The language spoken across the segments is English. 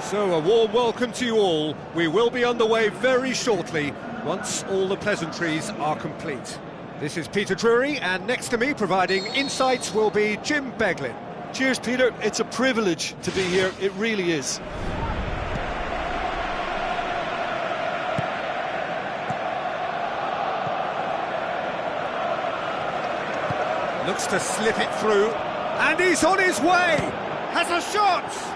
So a warm welcome to you all. We will be underway very shortly, once all the pleasantries are complete. This is Peter Drury, and next to me providing insights will be Jim Beglin. Cheers, Peter. It's a privilege to be here. It really is. Looks to slip it through, and he's on his way! Has a shot!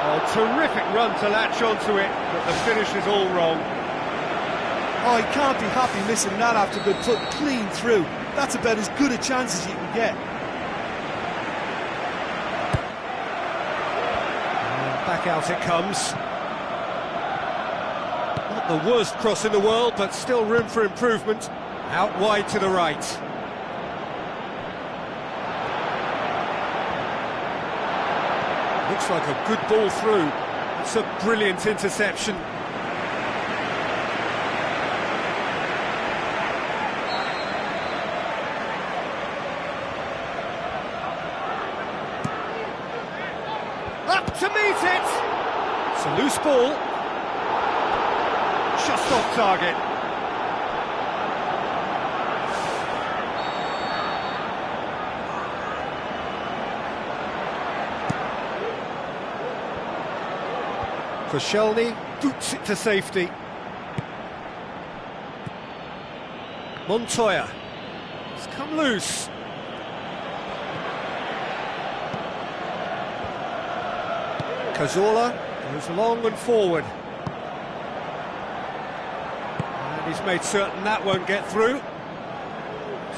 Oh, terrific run to latch onto it, but the finish is all wrong. Oh, he can't be happy missing that after being put clean through. That's about as good a chance as you can get. And back out it comes. Not the worst cross in the world, but still room for improvement. Out wide to the right. Looks like a good ball through. It's a brilliant interception. Up to meet it! It's a loose ball. Just off target. Koscielny boots it to safety. Montoya. It's come loose. Cazorla goes long and forward. And he's made certain that won't get through.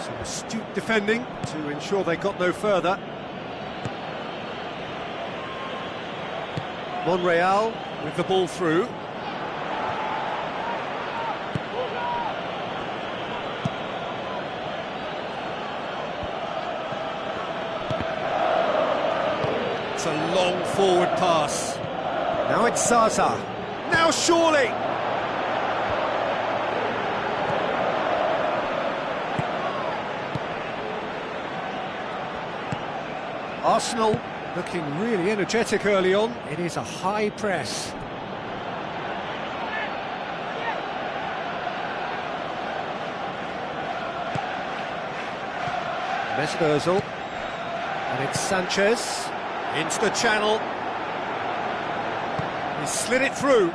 Some astute defending to ensure they got no further. Monreal. with the ball through. It's a long forward pass. Now it's Zaza. Now surely! Arsenal looking really energetic early on. It is a high press. mms1206, and it's Sanchez into the channel. He slid it through.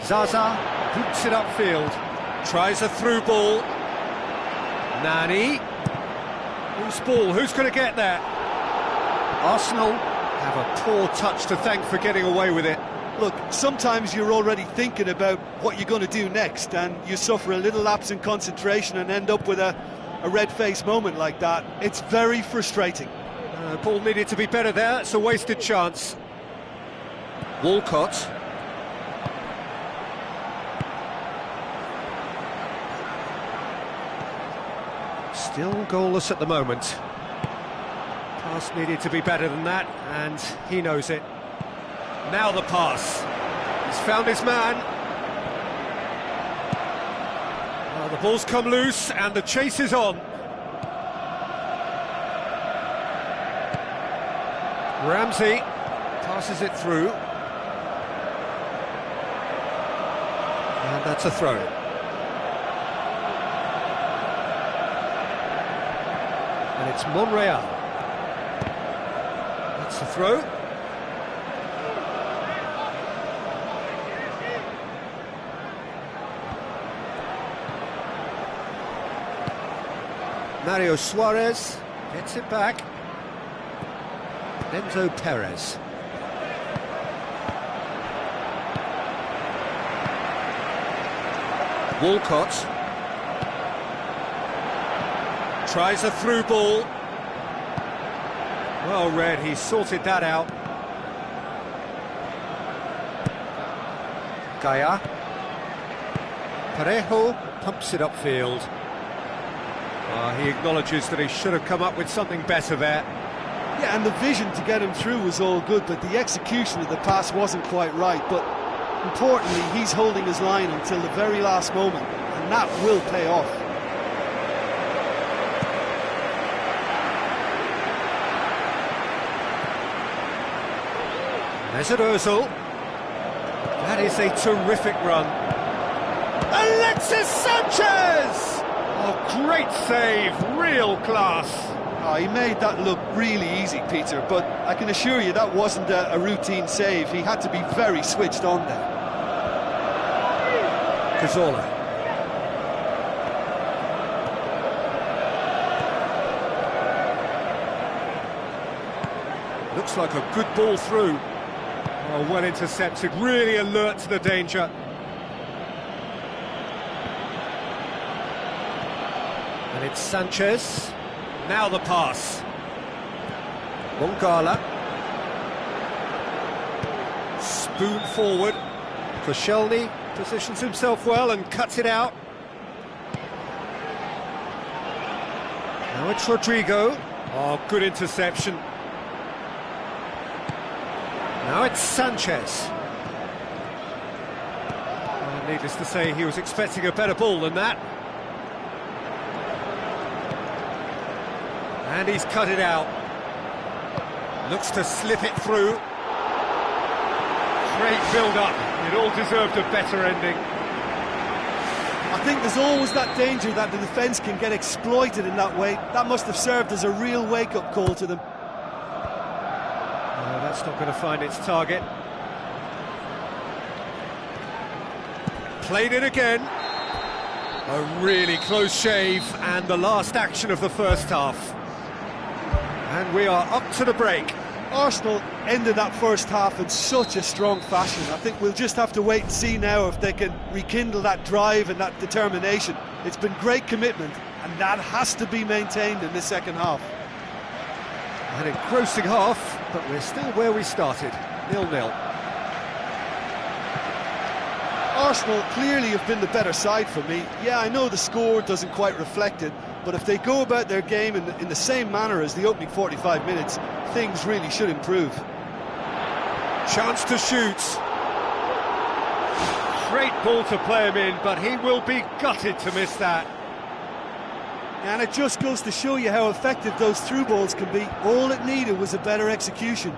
Zaza boots it upfield, tries a through ball. Nani. Whose ball? Who's going to get there? Arsenal have a poor touch to thank for getting away with it. Look, sometimes you're already thinking about what you're going to do next, and you suffer a little lapse in concentration and end up with a red-faced moment like that. It's very frustrating. Ball needed to be better there. It's a wasted chance. Walcott. Still goalless at the moment. Pass needed to be better than that, and he knows it. Now the pass. He's found his man. Well, the ball's come loose, and the chase is on. Ramsey passes it through. And that's a throw. And it's Monreal. That's the throw. Mario Suarez gets it back. Enzo Perez. Walcott tries a through ball. Well read, he sorted that out. Gaia. Parejo pumps it upfield. He acknowledges that he should have come up with something better there. Yeah, and the vision to get him through was all good, but the execution of the pass wasn't quite right. But importantly, he's holding his line until the very last moment, and that will pay off. mms1206. That is a terrific run. Alexis Sanchez! Oh, great save, real class. Oh, he made that look really easy, Peter, but I can assure you that wasn't a routine save. He had to be very switched on there. Cazorla. Looks like a good ball through. Oh, well intercepted, really alert to the danger. And it's Sanchez. Now the pass. Mongala. Spoon forward. Koscielny positions himself well and cuts it out. Now it's Rodrigo. Oh, good interception. Now it's Sanchez. Well, needless to say, he was expecting a better ball than that. And he's cut it out. Looks to slip it through. Great build-up. It all deserved a better ending. I think there's always that danger that the defence can get exploited in that way. That must have served as a real wake-up call to them. No, that's not going to find its target. Played it again. A really close shave, and the last action of the first half. And we are up to the break. Arsenal ended that first half in such a strong fashion. I think we'll just have to wait and see now if they can rekindle that drive and that determination. It's been great commitment, and that has to be maintained in the second half. An engrossing half, but we're still where we started, 0-0. Arsenal clearly have been the better side for me. Yeah, I know the score doesn't quite reflect it, but if they go about their game in the same manner as the opening 45 minutes, things really should improve. Chance to shoot. Great ball to play him in, but he will be gutted to miss that. And it just goes to show you how effective those through balls can be. All it needed was a better execution.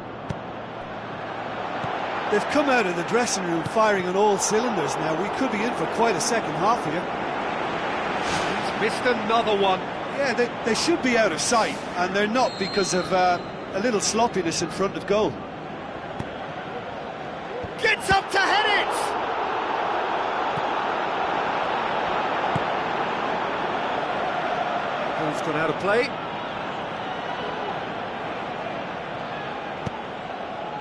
They've come out of the dressing room firing on all cylinders now. We could be in for quite a second half here. He's missed another one. Yeah, they should be out of sight, and they're not because of a little sloppiness in front of goal. Gets up to head it! Ball's gone out of play.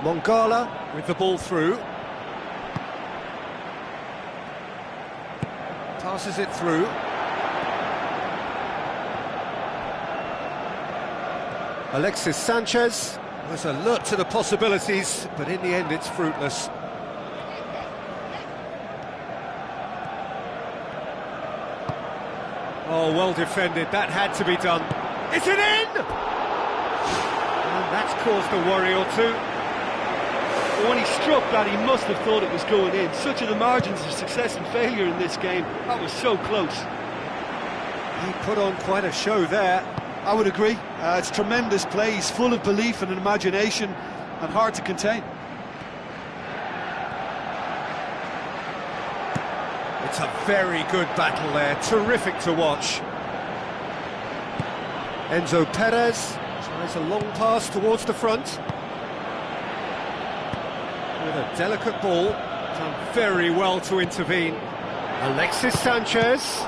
Mongala with the ball through. Passes it through. Alexis Sanchez was alert to the possibilities, but in the end it's fruitless. Oh, well defended, that had to be done. Is it in? And that's caused a worry or two. When he struck that, he must have thought it was going in. Such are the margins of success and failure in this game. That was so close. He put on quite a show there. I would agree. It's tremendous play. He's full of belief and imagination and hard to contain. It's a very good battle there, terrific to watch. Enzo Perez tries a long pass towards the front. With a delicate ball, done very well to intervene. Alexis Sanchez.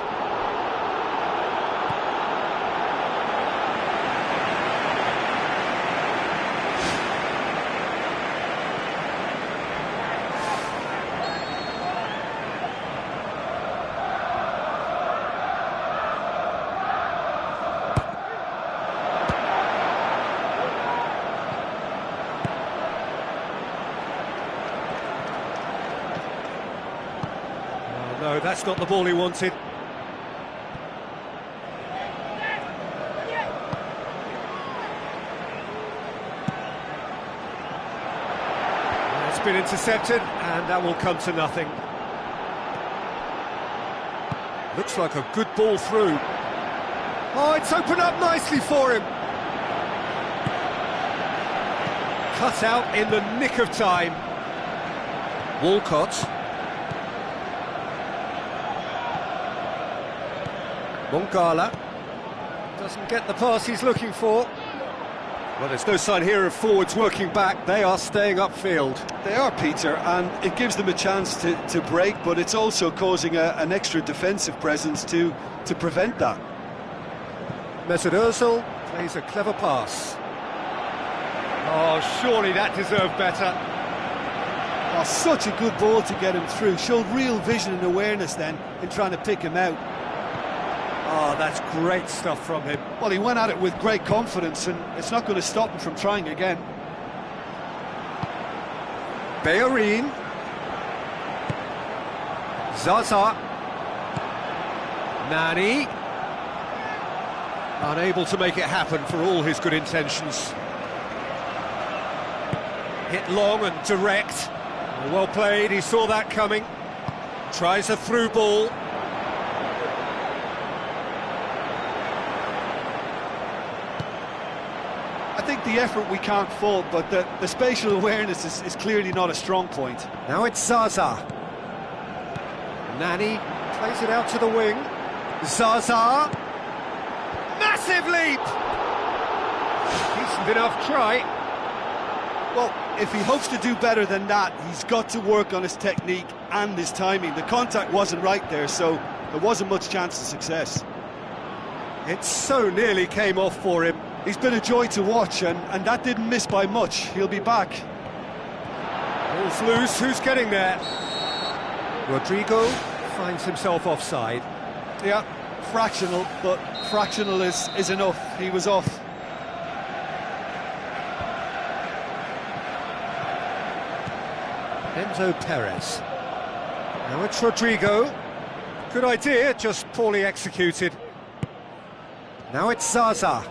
No, that's not the ball he wanted. It's been intercepted, and that will come to nothing. Looks like a good ball through. Oh, it's opened up nicely for him. Cut out in the nick of time. Walcott. Mongala doesn't get the pass he's looking for. Well, there's no sign here of forwards working back. They are staying upfield. They are, Peter, and it gives them a chance to break, but it's also causing an extra defensive presence to prevent that. Mesut Ozil plays a clever pass. Oh, surely that deserved better. Oh, such a good ball to get him through. Showed real vision and awareness then in trying to pick him out. Oh, that's great stuff from him. Well, he went at it with great confidence, and it's not going to stop him from trying again. Bellerin. Zaza. Nani. Unable to make it happen for all his good intentions. Hit long and direct. Well played, he saw that coming. Tries a through ball. I think the effort we can't fault, but the spatial awareness is clearly not a strong point. Now it's Zaza. Nani plays it out to the wing. Zaza. Massive leap! Decent enough try. Well, if he hopes to do better than that, he's got to work on his technique and his timing. The contact wasn't right there, so there wasn't much chance of success. It so nearly came off for him. He's been a joy to watch, and that didn't miss by much. He'll be back. Ball's loose, who's getting there? Rodrigo finds himself offside. Yeah, fractional, but fractional is enough. He was off. Enzo Perez. Now it's Rodrigo. Good idea, just poorly executed. Now it's Zaza.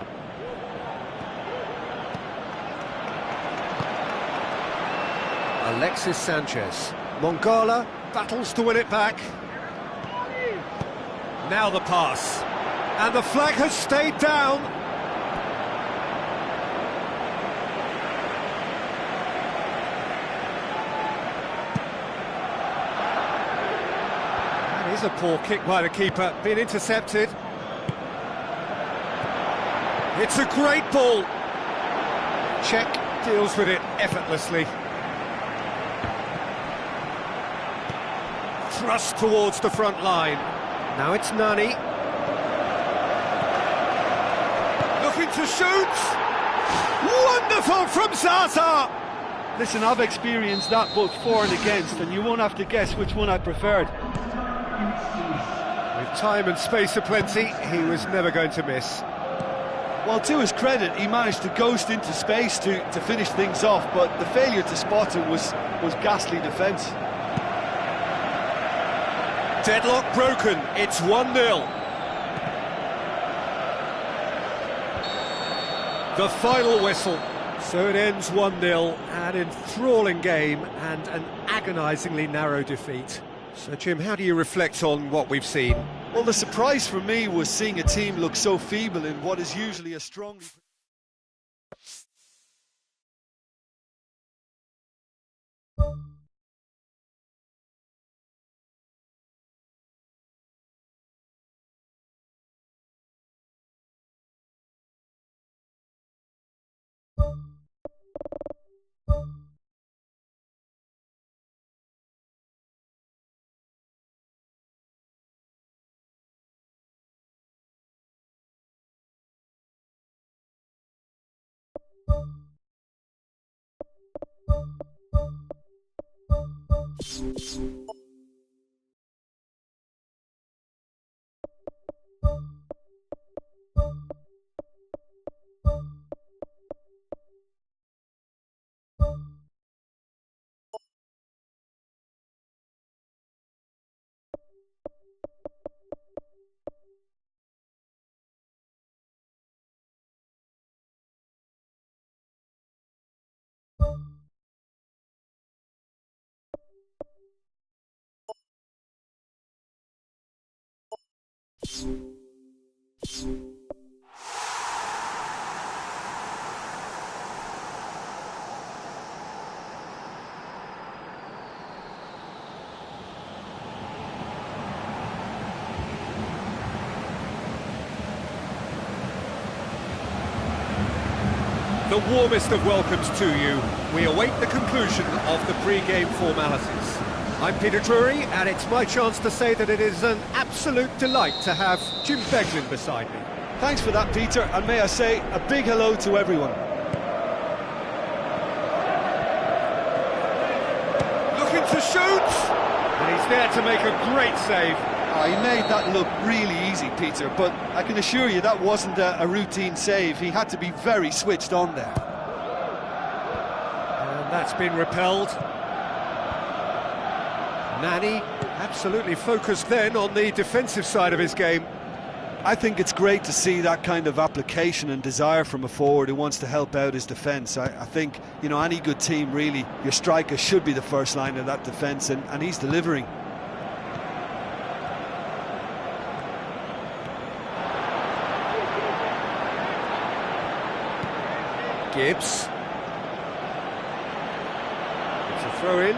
Alexis Sanchez. Mongala battles to win it back. Now the pass. And the flag has stayed down. That is a poor kick by the keeper, being intercepted. It's a great ball. Czech deals with it effortlessly. Thrust towards the front line. Now it's Nani. Looking to shoot. Wonderful from Zaza. Listen, I've experienced that both for and against, and you won't have to guess which one I preferred. With time and space aplenty, he was never going to miss. Well, to his credit, he managed to ghost into space to finish things off, but the failure to spot him was ghastly defence. Deadlock broken, it's 1-0. The final whistle. So it ends 1-0, an enthralling game and an agonisingly narrow defeat. So Jim, how do you reflect on what we've seen? Well, the surprise for me was seeing a team look so feeble in what is usually a strongly... The warmest of welcomes to you. We await the conclusion of the pre-game formalities. I'm Peter Drury, and it's my chance to say that it is an absolute delight to have Jim Beglin beside me. Thanks for that, Peter, and may I say a big hello to everyone. Looking to shoot, and he's there to make a great save. Oh, he made that look really easy, Peter, but I can assure you that wasn't a routine save. He had to be very switched on there. And that's been repelled. Nani absolutely focused then on the defensive side of his game. I think it's great to see that kind of application and desire from a forward who wants to help out his defence. I think, you know, any good team, really, your striker should be the first line of that defence, and he's delivering. Gibbs. It's a throw-in.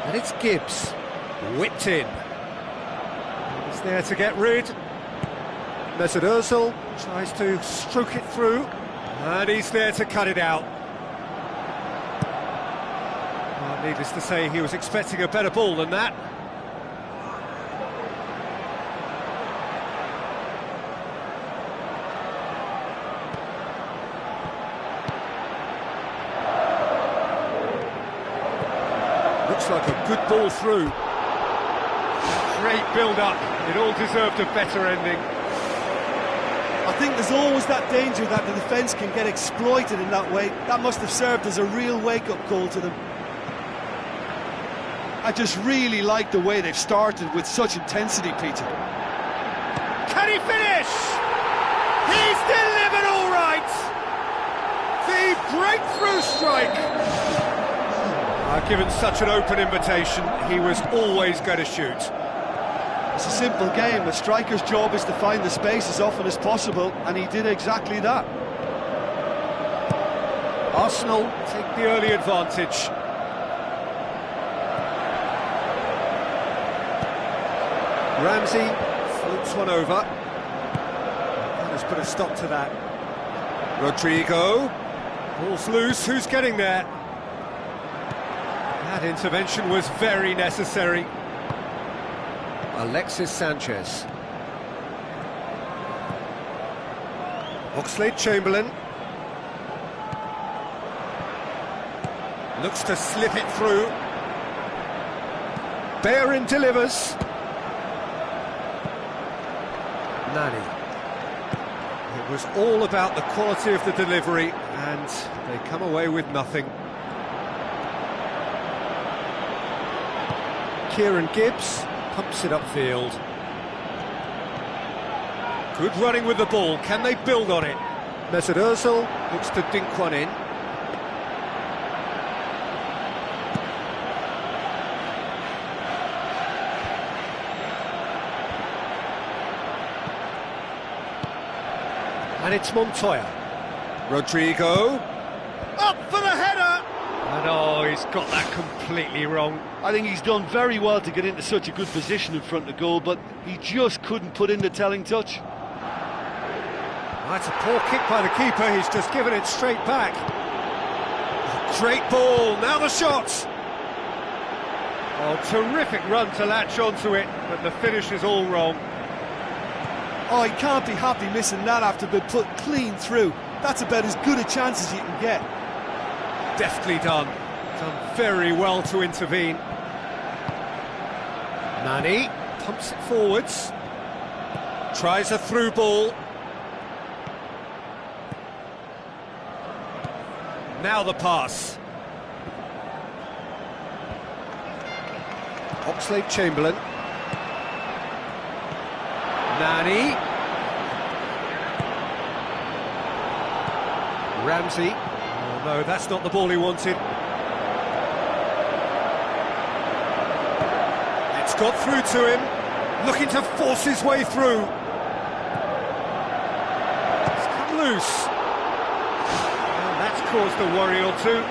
And it's Gibbs. Whipped in. He's there to get rid. Mesut Ozil tries to stroke it through. And he's there to cut it out. Well, needless to say, he was expecting a better ball than that. Looks like a good ball through. Great build-up. It all deserved a better ending. I think there's always that danger that the defence can get exploited in that way. That must have served as a real wake-up call to them. I just really like the way they've started with such intensity, Peter. Can he finish? He's delivered all right! The breakthrough strike! Given such an open invitation, he was always going to shoot. It's a simple game. A striker's job is to find the space as often as possible, and he did exactly that. Arsenal take the early advantage. Ramsey floats one over. That has put a stop to that. Rodrigo. Ball's loose. Who's getting there? That intervention was very necessary. Alexis Sanchez. Oxlade-Chamberlain. Looks to slip it through. Bellerin delivers. Nani. It was all about the quality of the delivery, and they come away with nothing. Kieran Gibbs pumps it upfield. Good running with the ball. Can they build on it? Mesut Ozil looks to dink one in. And it's Montoya. Rodrigo. Up for the header! And oh, he's got that completely wrong. I think he's done very well to get into such a good position in front of goal, but he just couldn't put in the telling touch. That's a poor kick by the keeper. He's just given it straight back. Great ball. Now the shot. Oh, terrific run to latch onto it, but the finish is all wrong. Oh, he can't be happy missing that after being put clean through. That's about as good a chance as you can get. Deftly done. Done very well to intervene. Nani pumps it forwards. Tries a through ball. Now the pass. Oxlade-Chamberlain. Nani. Ramsey. Oh no, that's not the ball he wanted. It's got through to him, looking to force his way through. It's come loose. And that's caused a worry or two.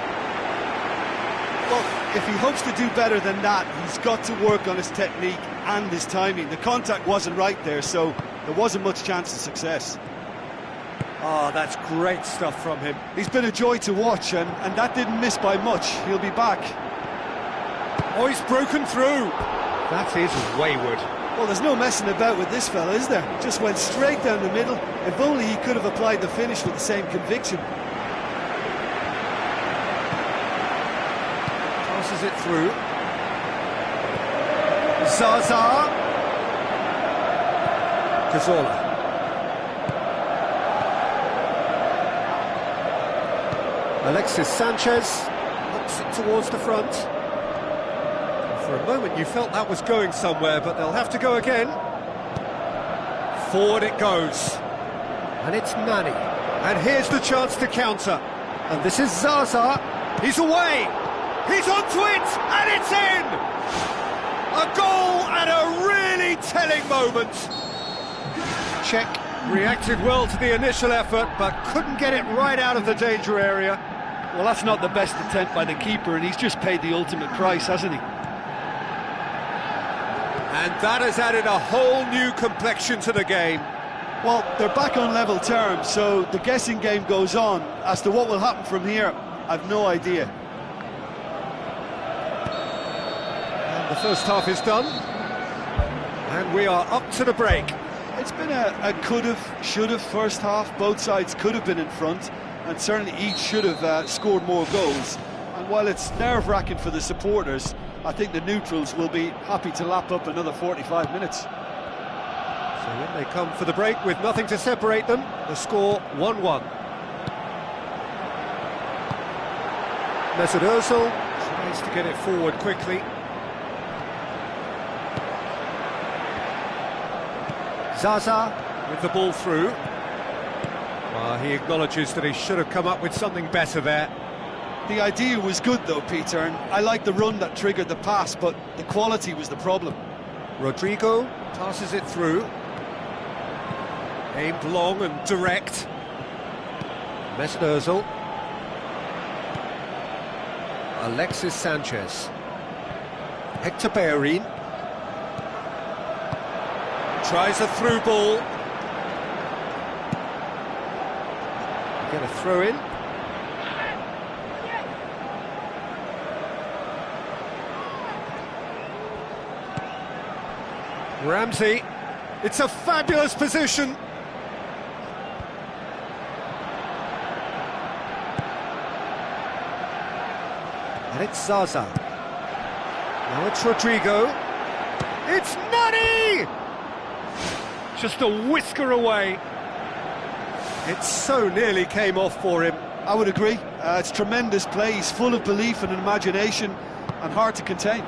Well, if he hopes to do better than that, he's got to work on his technique and his timing. The contact wasn't right there, so there wasn't much chance of success. Oh, that's great stuff from him. He's been a joy to watch, and that didn't miss by much. He'll be back. Oh, he's broken through. That is wayward. Well, there's no messing about with this fella, is there? Just went straight down the middle. If only he could have applied the finish with the same conviction. Passes it through. Zaza. Cazorla. Alexis Sanchez hops it towards the front. For a moment you felt that was going somewhere, but they'll have to go again. Forward it goes. And it's Nani. And here's the chance to counter. And this is Zaza. He's away. He's onto it, and it's in! A goal at a really telling moment. Czech reacted well to the initial effort, but couldn't get it right out of the danger area. Well, that's not the best attempt by the keeper, and he's just paid the ultimate price, hasn't he? And that has added a whole new complexion to the game. Well, they're back on level terms, so the guessing game goes on. As to what will happen from here, I've no idea. And the first half is done, and we are up to the break. It's been a could've, should've first half. Both sides could have been in front, and certainly each should have scored more goals. And while it's nerve-wracking for the supporters, I think the neutrals will be happy to lap up another 45 minutes. So in they come for the break with nothing to separate them. The score 1-1. Mesut Ozil tries to get it forward quickly. Zaza with the ball through. He acknowledges that he should have come up with something better there. The idea was good though, Peter, and I like the run that triggered the pass, but the quality was the problem. Rodrigo passes it through. Aimed long and direct. Mesut Ozil. Alexis Sanchez. Hector Bellerin. Tries a through ball. Get a throw in. Ramsey. It's a fabulous position. And it's Zaza. Now it's Rodrigo. It's Nani! Just a whisker away. It so nearly came off for him. I would agree. It's tremendous play. He's full of belief and imagination and hard to contain.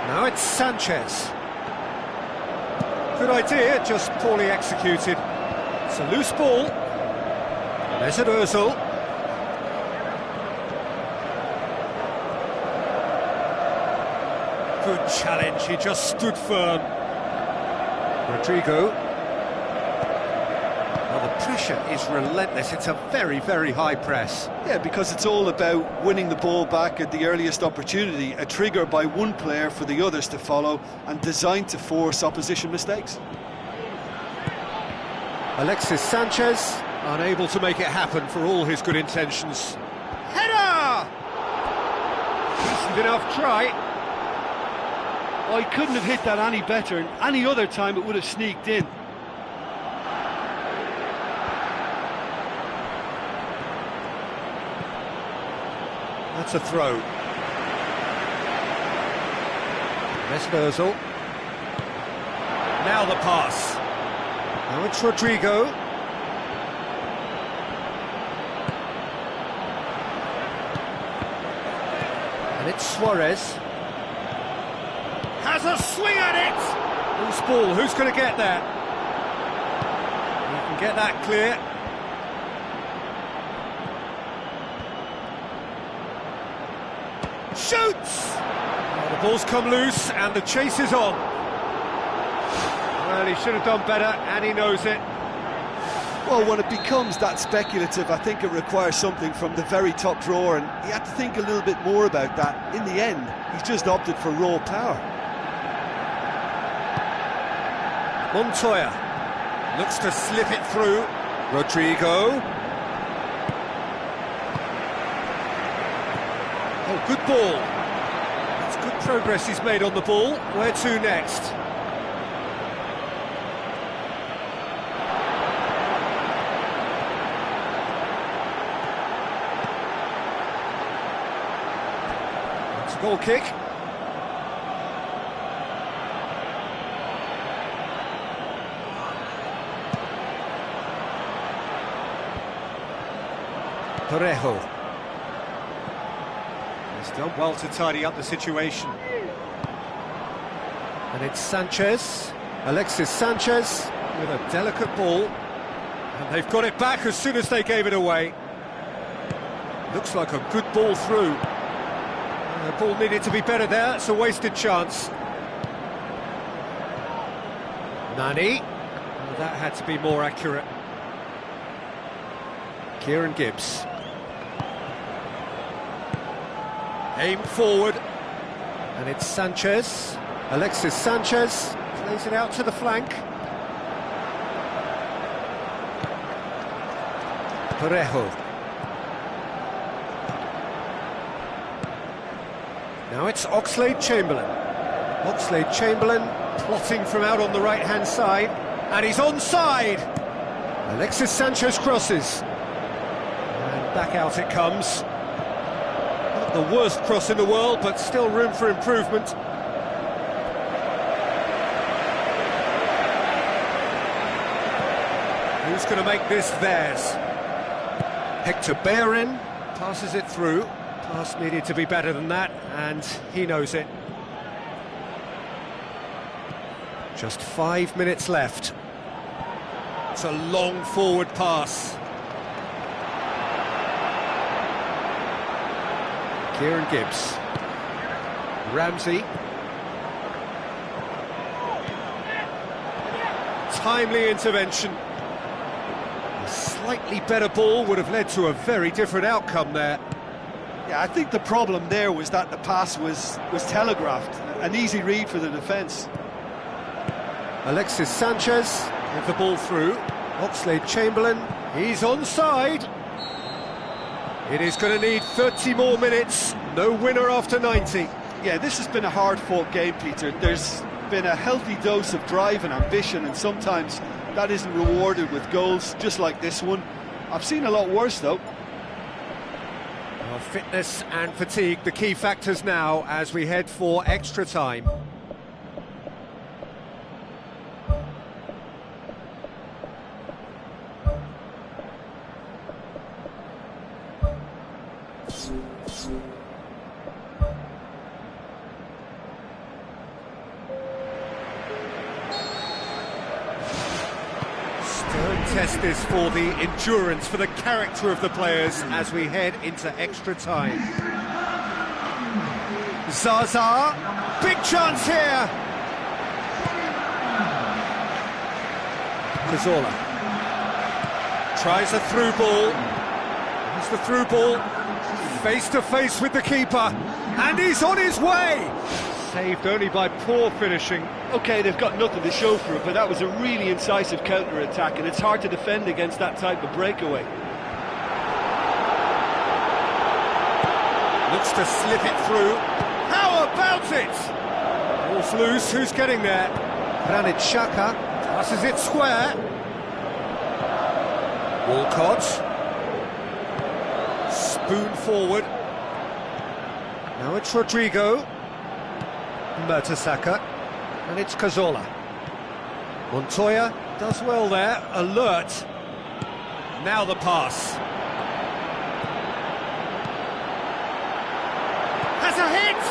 Now it's Sanchez. Good idea, just poorly executed. It's a loose ball. Mesut Ozil. Good challenge, he just stood firm. Rodrigo. Well, the pressure is relentless. It's a very, very high press. Yeah, because it's all about winning the ball back at the earliest opportunity, a trigger by one player for the others to follow and designed to force opposition mistakes. Alexis Sanchez, unable to make it happen for all his good intentions. Header! Decent enough try. Oh, he couldn't have hit that any better, and any other time it would have sneaked in. That's a throw. Mesut Ozil. Now the pass. Now it's Rodrigo. And it's Suarez. Has a swing at it! Loose ball, who's going to get there? He can get that clear. Shoots! Oh, the ball's come loose and the chase is on. Well, he should have done better and he knows it. Well, when it becomes that speculative, I think it requires something from the very top drawer, and he had to think a little bit more about that. In the end, he's just opted for raw power. Montoya looks to slip it through. Rodrigo. Oh, good ball. That's good progress he's made on the ball. Where to next? It's a goal kick. Parejo. He's done well to tidy up the situation. And it's Sanchez, Alexis Sanchez, with a delicate ball. And they've got it back as soon as they gave it away. Looks like a good ball through. And the ball needed to be better there, it's a wasted chance. Nani. Well, that had to be more accurate. Kieran Gibbs. Aimed forward, and it's Sanchez. Alexis Sanchez plays it out to the flank. Parejo. Now it's Oxlade-Chamberlain. Oxlade-Chamberlain plotting from out on the right-hand side, and he's onside. Alexis Sanchez crosses. And back out it comes. Not the worst cross in the world, but still room for improvement. Who's going to make this theirs? Hector Bellerin passes it through. Pass needed to be better than that, and he knows it. Just 5 minutes left. It's a long forward pass. Kieran Gibbs. Ramsey. Timely intervention. A slightly better ball would have led to a very different outcome there. Yeah, I think the problem there was that the pass was telegraphed. An easy read for the defence. Alexis Sanchez with the ball through. Oxlade-Chamberlain, he's onside. It is going to need 30 more minutes. No winner after 90. Yeah, this has been a hard-fought game, Peter. There's been a healthy dose of drive and ambition, and sometimes that isn't rewarded with goals, just like this one. I've seen a lot worse, though. Well, fitness and fatigue, the key factors now as we head for extra time. Test this for the endurance, for the character of the players as we head into extra time. Zaza, big chance here. Cazorla tries a through ball. Here's the through ball, face to face with the keeper, and he's on his way. Saved only by poor finishing. OK, they've got nothing to show for it, but that was a really incisive counter-attack, and it's hard to defend against that type of breakaway. Looks to slip it through. How about it? Ball's loose, who's getting there? Granit Xhaka passes it square. Walcott. Spoon forward. Now it's Rodrigo. Mertesacker, and it's Cazorla. Montoya does well there, alert. Now the pass. Has a hit!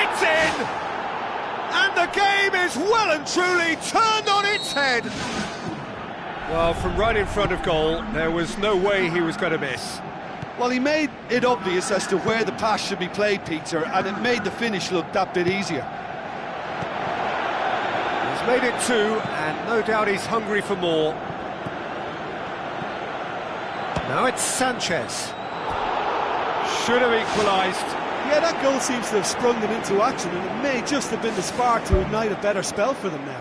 It's in! And the game is well and truly turned on its head! Well, from right in front of goal, there was no way he was going to miss. Well, he made it obvious as to where the pass should be played, Peter, and it made the finish look that bit easier. He's made it two, and no doubt he's hungry for more. Now it's Sanchez. Should have equalised. Yeah, that goal seems to have sprung them into action, and it may just have been the spark to ignite a better spell for them now.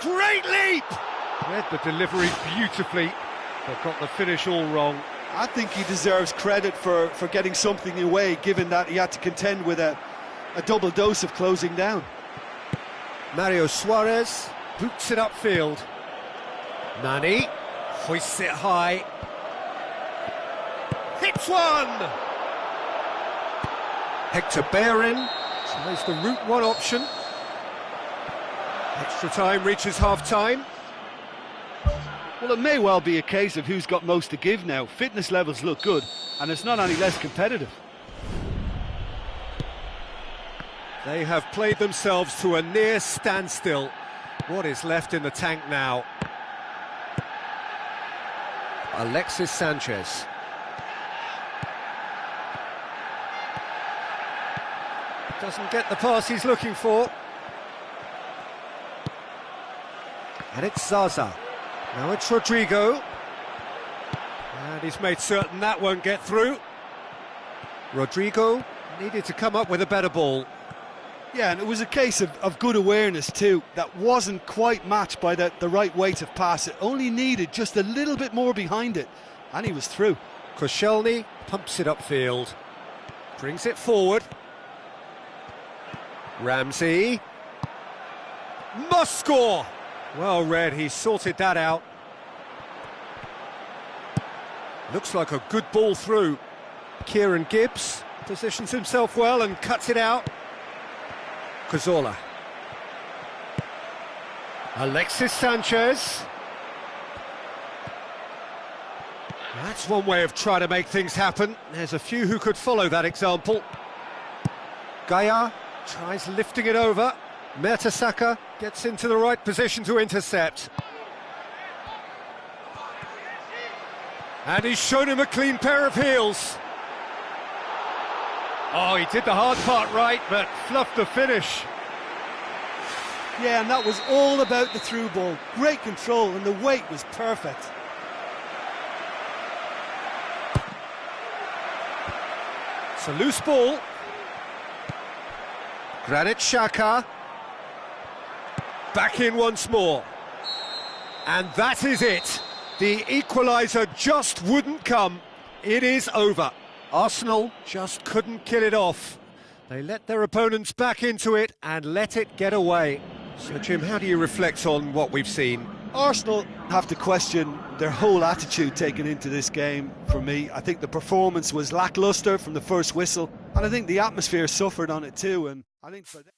Great leap! Read the delivery beautifully, but got the finish all wrong. I think he deserves credit for getting something away, given that he had to contend with a double dose of closing down. Mario Suarez boots it upfield. Nani hoists it high. Hits one! Hector Bellerin tries the route one option. Extra time reaches half-time. Well, it may well be a case of who's got most to give now. Fitness levels look good, and it's not any less competitive. They have played themselves to a near standstill. What is left in the tank now? Alexis Sanchez. Doesn't get the pass he's looking for. And it's Zaza. Now it's Rodrigo. And he's made certain that won't get through. Rodrigo needed to come up with a better ball. Yeah, and it was a case of good awareness too. That wasn't quite matched by the right weight of pass. It only needed just a little bit more behind it, and he was through. Koscielny pumps it upfield, brings it forward. Ramsey must score. Well read, he sorted that out. Looks like a good ball through. Kieran Gibbs positions himself well and cuts it out. Cazorla. Alexis Sanchez. That's one way of trying to make things happen. There's a few who could follow that example. Gaia tries lifting it over. Mertesacker gets into the right position to intercept. And he's shown him a clean pair of heels. Oh, he did the hard part right, but fluffed the finish. Yeah, and that was all about the through ball. Great control, and the weight was perfect. It's a loose ball. Granit Xhaka. Back in once more. And that is it. The equaliser just wouldn't come. It is over. Arsenal just couldn't kill it off. They let their opponents back into it and let it get away. So, Jim, how do you reflect on what we've seen? Arsenal have to question their whole attitude taken into this game. For me, I think the performance was lacklustre from the first whistle, and I think the atmosphere suffered on it too. And I think for them